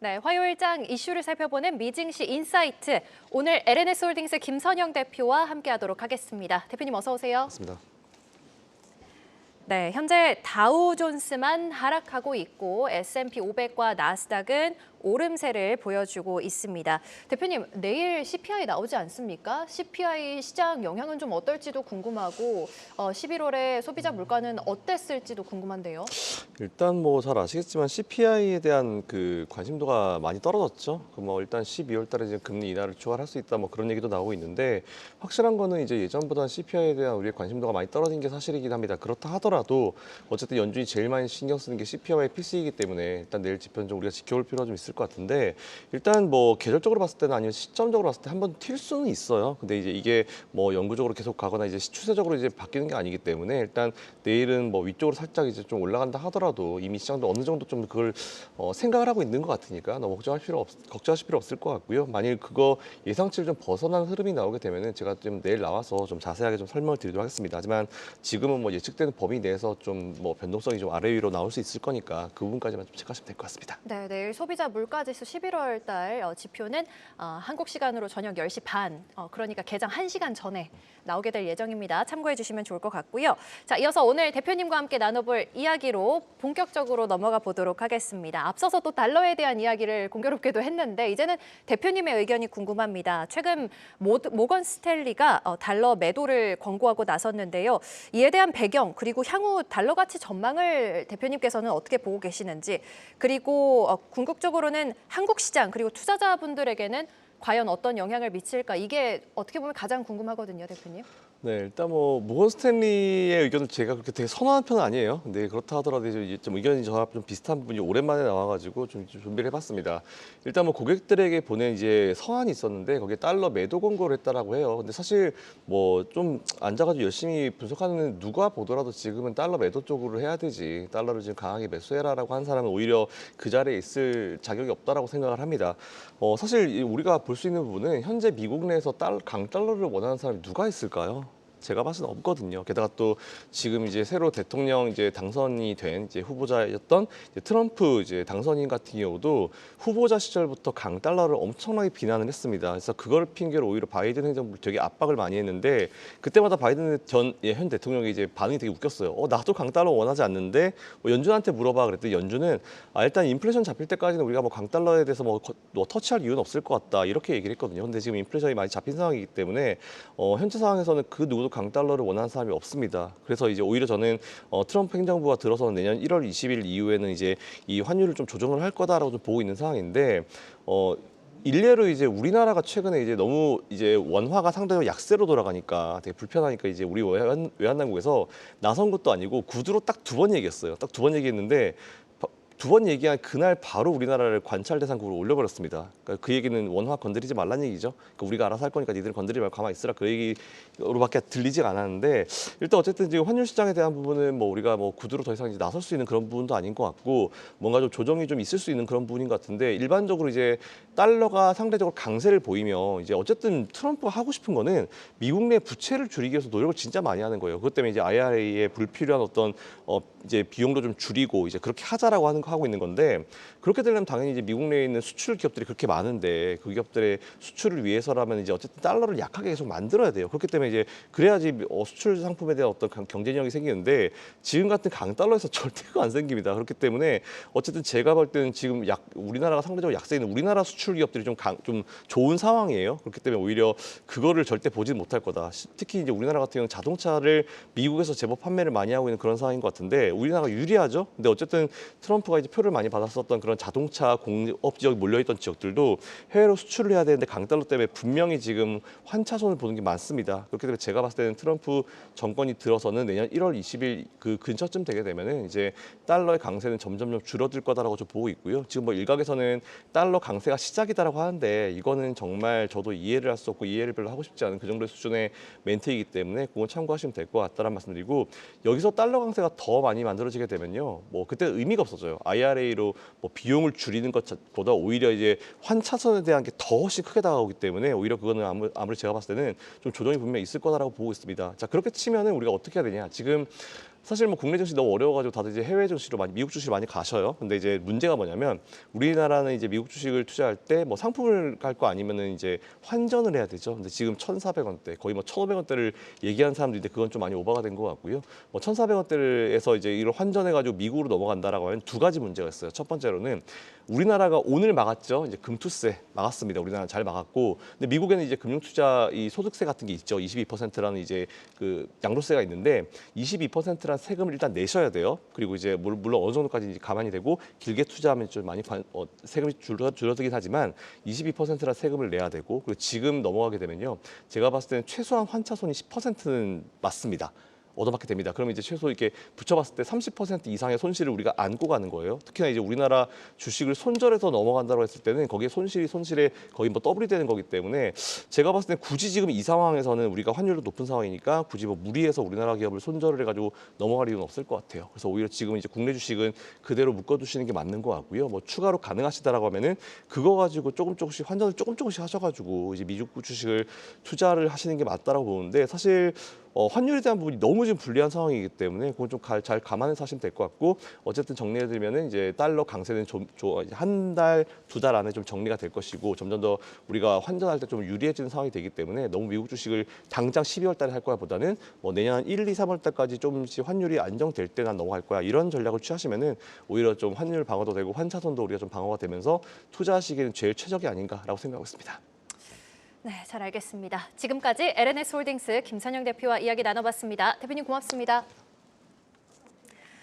네, 화요일장 이슈를 살펴보는 미증시 인사이트. 오늘 LNS홀딩스 김선영 대표와 함께하도록 하겠습니다. 대표님 어서 오세요. 맞습니다. 네, 현재 다우존스만 하락하고 있고 S&P 500과 나스닥은 오름세를 보여주고 있습니다. 대표님, 내일 CPI 나오지 않습니까? CPI 시장 영향은 좀 어떨지도 궁금하고 11월에 소비자 물가는 어땠을지도 궁금한데요. 일단 뭐 잘 아시겠지만 CPI에 대한 그 관심도가 많이 떨어졌죠. 뭐 일단 12월 달에 이제 금리 인하를 추가할 수 있다 뭐 그런 얘기도 나오고 있는데 확실한 거는 이제 예전보다 CPI에 대한 우리의 관심도가 많이 떨어진 게 사실이긴 합니다. 그렇다 하더라도 어쨌든 연준이 제일 많이 신경 쓰는 게 CPI와 PC이기 때문에 일단 내일 지표는 좀 우리가 지켜볼 필요가 좀 있을 것 같은데 일단 뭐 계절적으로 봤을 때는 아니면 시점적으로 봤을 때 한번 튈 수는 있어요. 근데 이제 이게 뭐 영구적으로 계속 가거나 이제 추세적으로 이제 바뀌는 게 아니기 때문에 일단 내일은 뭐 위쪽으로 살짝 이제 좀 올라간다 하더라도 이미 시장도 어느 정도 좀 그걸 생각을 하고 있는 것 같으니까 너무 걱정하실 필요 없을 것 같고요. 만일 그거 예상치를 좀 벗어난 흐름이 나오게 되면은 제가 좀 내일 나와서 좀 자세하게 좀 설명을 드리도록 하겠습니다. 하지만 지금은 뭐 예측되는 범위 내에서 좀 뭐 변동성이 좀 아래 위로 나올 수 있을 거니까 그 부분까지만 좀 체크하시면 될 것 같습니다. 네, 내일 소비자 물가지수 11월 달 지표는 한국 시간으로 저녁 10시 반, 그러니까 개장 1시간 전에 나오게 될 예정입니다. 참고해 주시면 좋을 것 같고요. 자, 이어서 오늘 대표님과 함께 나눠볼 이야기로 본격적으로 넘어가 보도록 하겠습니다. 앞서서 또 달러에 대한 이야기를 공교롭게도 했는데 이제는 대표님의 의견이 궁금합니다. 최근 모건 스탠리가 달러 매도를 권고하고 나섰는데요. 이에 대한 배경 그리고 향후 달러 가치 전망을 대표님께서는 어떻게 보고 계시는지 그리고 궁극적으로는 한국 시장 그리고 투자자분들에게는 과연 어떤 영향을 미칠까 이게 어떻게 보면 가장 궁금하거든요, 대표님. 네, 일단 뭐 모건 스탠리의 의견은 제가 그렇게 되게 선호하는 편은 아니에요. 근데 그렇다 하더라도 이제 좀 의견이 저랑 좀 비슷한 부분이 오랜만에 나와가지고 좀 준비를 해봤습니다. 일단 뭐 고객들에게 보낸 이제 서한이 있었는데 거기에 달러 매도 권고를 했다라고 해요. 근데 사실 뭐 좀 앉아가지고 열심히 분석하는 누가 보더라도 지금은 달러 매도 쪽으로 해야 되지. 달러를 지금 강하게 매수해라라고 한 사람은 오히려 그 자리에 있을 자격이 없다라고 생각을 합니다. 사실 우리가 볼 수 있는 부분은 현재 미국 내에서 강달러를 원하는 사람이 누가 있을까요? 제가 봐서는 없거든요. 게다가 또 지금 이제 새로 대통령 이제 당선이 된 이제 후보자였던 이제 트럼프 이제 당선인 같은 경우도 후보자 시절부터 강달러를 엄청나게 비난을 했습니다. 그래서 그걸 핑계로 오히려 바이든 행정부를 되게 압박을 많이 했는데 그때마다 바이든 현 대통령이 이제 반응이 되게 웃겼어요. 나도 강달러 원하지 않는데 연준한테 물어봐 그랬더니 연준은 일단 인플레이션 잡힐 때까지는 우리가 뭐 강달러에 대해서 뭐 터치할 이유는 없을 것 같다 이렇게 얘기를 했거든요. 근데 지금 인플레이션이 많이 잡힌 상황이기 때문에 현재 상황에서는 그 누구도 강달러를 원하는 사람이 없습니다. 그래서 이제 오히려 저는 트럼프 행정부가 들어서는 내년 1월 20일 이후에는 이제 이 환율을 좀 조정을 할 거다라고 좀 보고 있는 상황인데 일례로 이제 우리나라가 최근에 이제 너무 이제 원화가 상대적으로 약세로 돌아가니까 되게 불편하니까 이제 우리 외환당국에서 나선 것도 아니고 구두로 딱 두 번 얘기했어요. 딱 두 번 얘기했는데 두 번 얘기한 그날 바로 우리나라를 관찰 대상국으로 올려버렸습니다. 그러니까 그 얘기는 원화 건드리지 말라는 얘기죠. 그러니까 우리가 알아서 할 거니까 니들 건드리지 말고 가만히 있으라 그 얘기로밖에 들리지가 않았는데 일단 어쨌든 지금 환율 시장에 대한 부분은 뭐 우리가 뭐 구두로 더 이상 이제 나설 수 있는 그런 부분도 아닌 것 같고 뭔가 좀 조정이 좀 있을 수 있는 그런 부분인 것 같은데 일반적으로 이제 달러가 상대적으로 강세를 보이면 이제 어쨌든 트럼프가 하고 싶은 거는 미국 내 부채를 줄이기 위해서 노력을 진짜 많이 하는 거예요. 그것 때문에 이제 IRA에 불필요한 어떤 이제 비용도 좀 줄이고 이제 그렇게 하자라고 하고 있는 건데 그렇게 되려면 당연히 이제 미국 내에 있는 수출 기업들이 그렇게 많은데 그 기업들의 수출을 위해서라면 이제 어쨌든 달러를 약하게 계속 만들어야 돼요. 그렇기 때문에 이제 그래야지 수출 상품에 대한 어떤 경쟁력이 생기는데 지금 같은 강달러에서 절대 안 생깁니다. 그렇기 때문에 어쨌든 제가 볼 때는 지금 우리나라가 상대적으로 약세 있는 우리나라 수출 기업들이 좀 좋은 상황이에요. 그렇기 때문에 오히려 그거를 절대 보지 못할 거다. 특히 이제 우리나라 같은 경우는 자동차를 미국에서 제법 판매를 많이 하고 있는 그런 상황인 것 같은데 우리나라가 유리하죠. 근데 어쨌든 트럼프가 이제 표를 많이 받았었던 그런 자동차 공업 지역이 몰려있던 지역들도 해외로 수출을 해야 되는데 강달러 때문에 분명히 지금 환차손을 보는 게 많습니다. 그렇기 때문에 제가 봤을 때는 트럼프 정권이 들어서는 내년 1월 20일 그 근처쯤 되게 되면은 이제 달러의 강세는 점점 줄어들 거다라고 좀 보고 있고요. 지금 뭐 일각에서는 달러 강세가 시작이다라고 하는데 이거는 정말 저도 이해를 할 수 없고 이해를 별로 하고 싶지 않은 그 정도의 수준의 멘트이기 때문에 그건 참고하시면 될 것 같다는 말씀드리고 여기서 달러 강세가 더 많이 만들어지게 되면요. 뭐 그때 의미가 없어져요. IRA로 뭐 비용을 줄이는 것보다 오히려 이제 환차선에 대한 게 더 훨씬 크게 다가오기 때문에 오히려 그거는 아무리 제가 봤을 때는 좀 조정이 분명히 있을 거다라고 보고 있습니다. 자, 그렇게 치면은 우리가 어떻게 해야 되냐? 지금 사실 뭐 국내 증시 너무 어려워가지고 다들 이제 해외 증시로 많이 미국 주식으로 많이 가셔요. 근데 이제 문제가 뭐냐면 우리나라는 이제 미국 주식을 투자할 때 뭐 상품을 갈 거 아니면은 이제 환전을 해야 되죠. 근데 지금 1,400원대 거의 뭐 1,500원대를 얘기하는 사람도 있는데 그건 좀 많이 오버가 된 것 같고요. 뭐 1,400원대에서 이제 이걸 환전해가지고 미국으로 넘어간다라고 하면 두 가지 문제가 있어요. 첫 번째로는 우리나라가 오늘 막았죠. 이제 금투세 막았습니다. 우리나라 잘 막았고, 근데 미국에는 이제 금융투자 이 소득세 같은 게 있죠. 22%라는 이제 그 양도세가 있는데 22%란 세금을 일단 내셔야 돼요. 그리고 이제 물론 어느 정도까지 이제 가만히 되고 길게 투자하면 좀 많이 세금이 줄어들긴 하지만 22%란 세금을 내야 되고, 그리고 지금 넘어가게 되면요, 제가 봤을 때는 최소한 환차손이 10%는 맞습니다. 얻어맞게 됩니다. 그러면 이제 최소 이렇게 붙여봤을 때 30% 이상의 손실을 우리가 안고 가는 거예요. 특히나 이제 우리나라 주식을 손절해서 넘어간다고 했을 때는 거기에 손실에 거의 뭐 더블이 되는 거기 때문에 제가 봤을 때 굳이 지금 이 상황에서는 우리가 환율도 높은 상황이니까 굳이 뭐 무리해서 우리나라 기업을 손절을 해가지고 넘어갈 이유는 없을 것 같아요. 그래서 오히려 지금 이제 국내 주식은 그대로 묶어두시는 게 맞는 것 같고요. 뭐 추가로 가능하시다라고 하면은 그거 가지고 조금씩 환전을 조금씩 하셔가지고 이제 미국 주식을 투자를 하시는 게 맞다라고 보는데, 사실 환율에 대한 부분이 너무 지금 불리한 상황이기 때문에 그건 좀 잘 감안해서 하시면 될 것 같고, 어쨌든 정리해드리면은 이제 달러 강세는 한 달, 두 달 안에 좀 정리가 될 것이고, 점점 더 우리가 환전할 때 좀 유리해지는 상황이 되기 때문에 너무 미국 주식을 당장 12월 달에 할 거야보다는 뭐 내년 1, 2, 3월 달까지 조금씩 환율이 안정될 때 난 넘어갈 거야, 이런 전략을 취하시면은 오히려 좀 환율 방어도 되고 환차손도 우리가 좀 방어가 되면서 투자하시기에는 제일 최적이 아닌가라고 생각하고 있습니다. 네, 잘 알겠습니다. 지금까지 LNS홀딩스 김선영 대표와 이야기 나눠봤습니다. 대표님 고맙습니다.